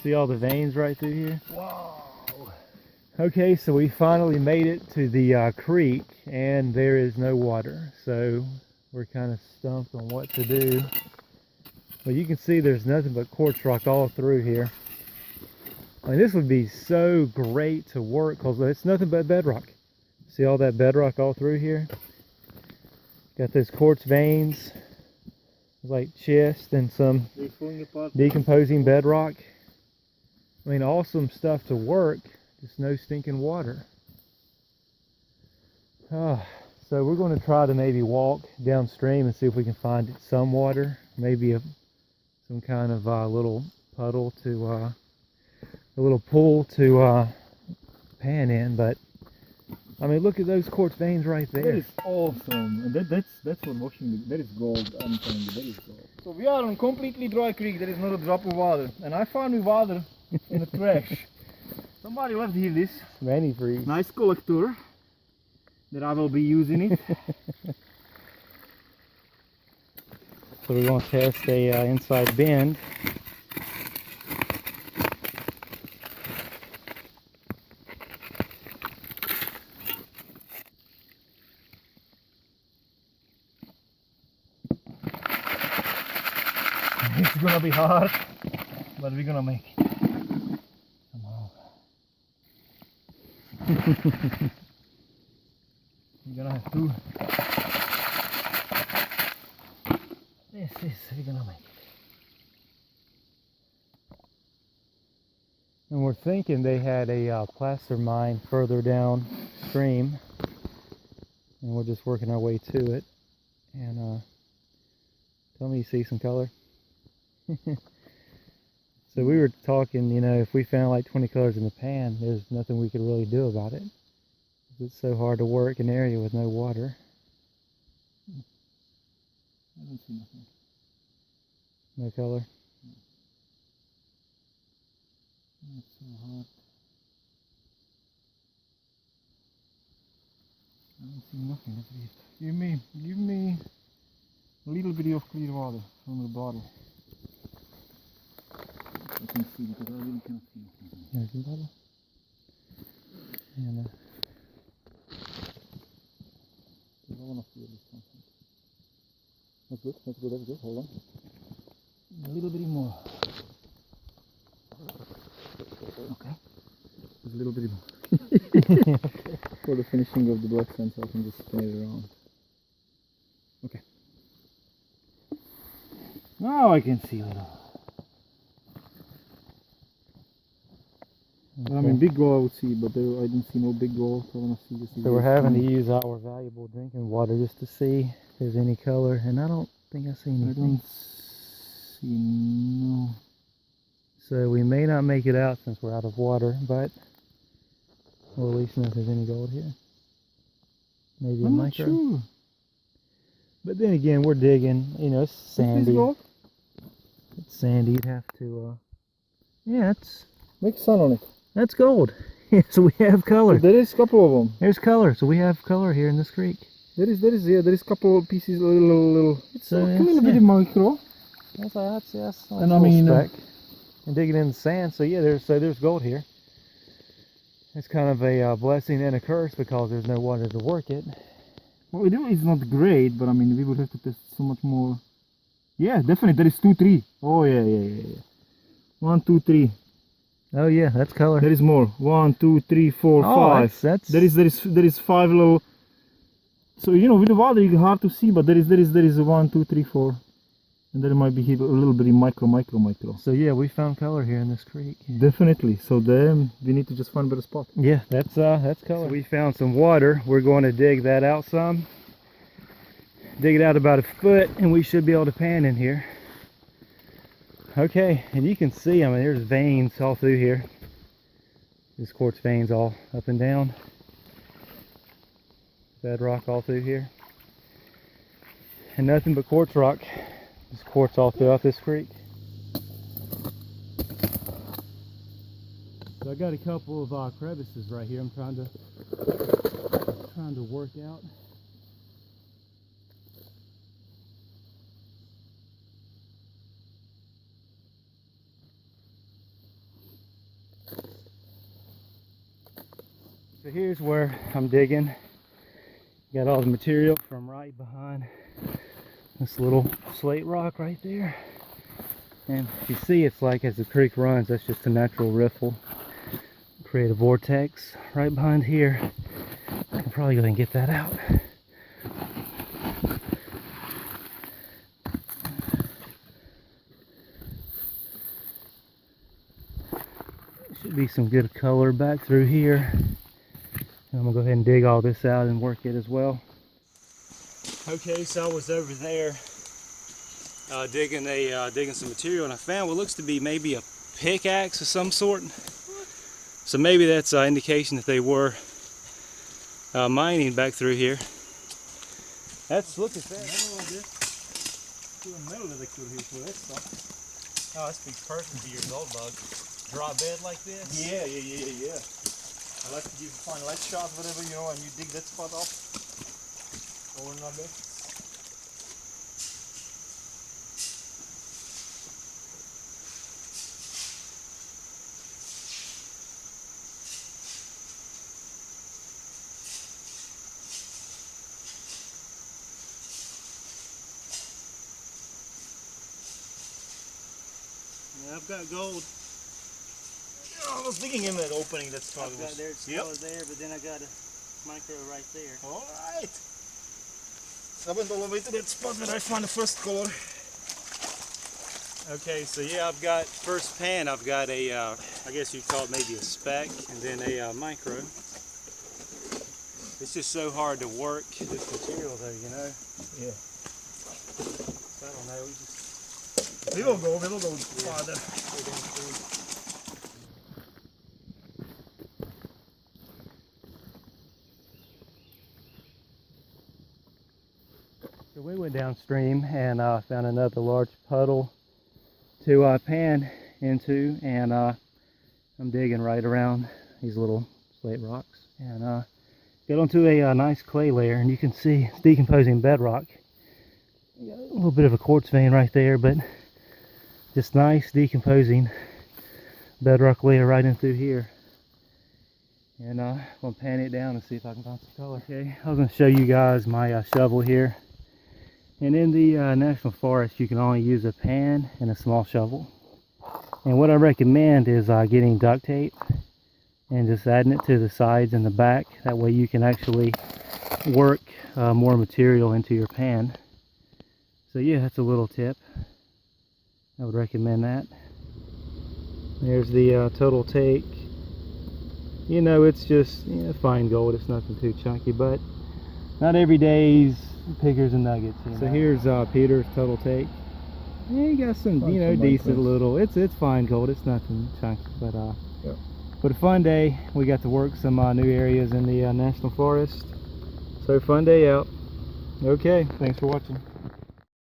See all the veins right through here? Wow. Okay, so we finally made it to the creek, and there is no water, so we're kind of stumped on what to do. But you can see there's nothing but quartz rock all through here. I mean, this would be so great to work because it's nothing but bedrock. See all that bedrock all through here? Got those quartz veins, like schist and some decomposing bedrock. I mean, awesome stuff to work, just no stinking water. So we're going to try to maybe walk downstream and see if we can find some water, maybe some kind of little puddle to, a little pool to pan in. But I mean, look at those quartz veins right there. That is awesome. And that's what washing. That is gold. I'm telling you, that is gold. So we are on a completely dry creek. There is not a drop of water, and I found me water in the trash. Somebody left here this antifreeze. Nice collector that I will be using it. So we're going to test a inside bend. It's gonna be hard, but we're gonna make it. Somehow. We're gonna have to. We're gonna make it. And we're thinking they had a placer mine further downstream, and we're just working our way to it. And tell me you see some color. So we were talking, you know, if we found like 20 colors in the pan, there's nothing we could really do about it. It's so hard to work an area with no water. I don't see nothing. No color? It's so hard. I don't see nothing at least. Give me a little bit of clear water from the bottle. I can see because I really can't see nothing. There's the bottle. And I want to feel this something. That's good, that's good, that's good. Hold on. A little bit more. Okay. Just a little bit more. For the finishing of the black sand, so I can just spin it around. Okay. Now I can see a little. okay. I mean, big goal I would see, but there, I didn't see no big goal, so I want to see this. So we're having to use our valuable drinking water just to see if there's any color, and I don't think I see anything. I don't see no. So we may not make it out since we're out of water, but we'll at least know if there's any gold here. Maybe a I'm micro. not sure. But then again, we're digging, you know, it's sandy. Is this gold? It's sandy, you'd have to, yeah, Make sun on it. that's gold. Yeah, so we have color. So there is a couple of them. There's color, so we have color here in this creek. There is a couple of pieces, little. It's So, a little bit micro. That's And I mean, and digging in the sand, so yeah, there's gold here. It's kind of a blessing and a curse because there's no water to work it. Well, it's not great, but I mean, we would have to test so much more. Yeah, definitely, there is 2, 3. Oh yeah. 1, 2, 3. Oh yeah, that's color. There is more. 1, 2, 3, 4, 5. That's There is 5 little. So you know, with the water, it's hard to see, but there is 1, 2, 3, 4, and there might be here a little bit of micro. So yeah, we found color here in this creek. Definitely. So then we need to just find a better spot. Yeah, that's color. So we found some water. We're going to dig that out some. Dig it out about 1 foot, and we should be able to pan in here. Okay, and you can see, I mean, there's veins all through here. There's quartz veins all up and down. Bedrock all through here. And nothing but quartz rock. There's quartz all throughout this creek. So I got a couple of crevices right here. I'm trying to work out. So here's where I'm digging. Got all the material from right behind this little slate rock right there. And you see, it's like as the creek runs, that's just a natural riffle. Create a vortex right behind here. I'm probably going to get that out. Should be some good color back through here. I'm going to go ahead and dig all this out and work it as well. Okay, so I was over there digging some material, and I found what looks to be maybe a pickaxe of some sort. So maybe that's an indication that they were mining back through here. Look at that. Metal that they could here for that stuff. Oh, this would be perfect for your gold bug. Draw a bed like this? Yeah. I like to give find light shot, whatever, you know, and you dig that spot off. Over and there. Yeah, I've got gold. I was digging in that opening that's probably I've got there's color there, but then I got a micro right there. Alright. I went all the way to that spot where I found the first color. Okay, so yeah, I've got first pan, I've got a, I guess you'd call it maybe a speck, and then a micro. It's just so hard to work this material though, you know? Yeah. So I don't know, We will go farther. So we went downstream and found another large puddle to pan into, and I'm digging right around these little slate rocks, and got onto a nice clay layer, and you can see it's decomposing bedrock. Got a little bit of a quartz vein right there, but just nice decomposing bedrock layer right in through here. And I'm gonna pan it down and see if I can find some color. Okay, I was gonna show you guys my shovel here. And in the National Forest, you can only use a pan and a small shovel. And what I recommend is getting duct tape and just adding it to the sides and the back. That way you can actually work more material into your pan. So yeah, that's a little tip. I would recommend that. There's the total take. You know, it's just fine gold. It's nothing too chunky, but not every day's pickers and nuggets. So here's Peter's total take. Yeah, you got some, decent little. It's fine gold. It's nothing chunky, but but a fun day. We got to work some new areas in the National Forest. So fun day out. Okay, thanks for watching.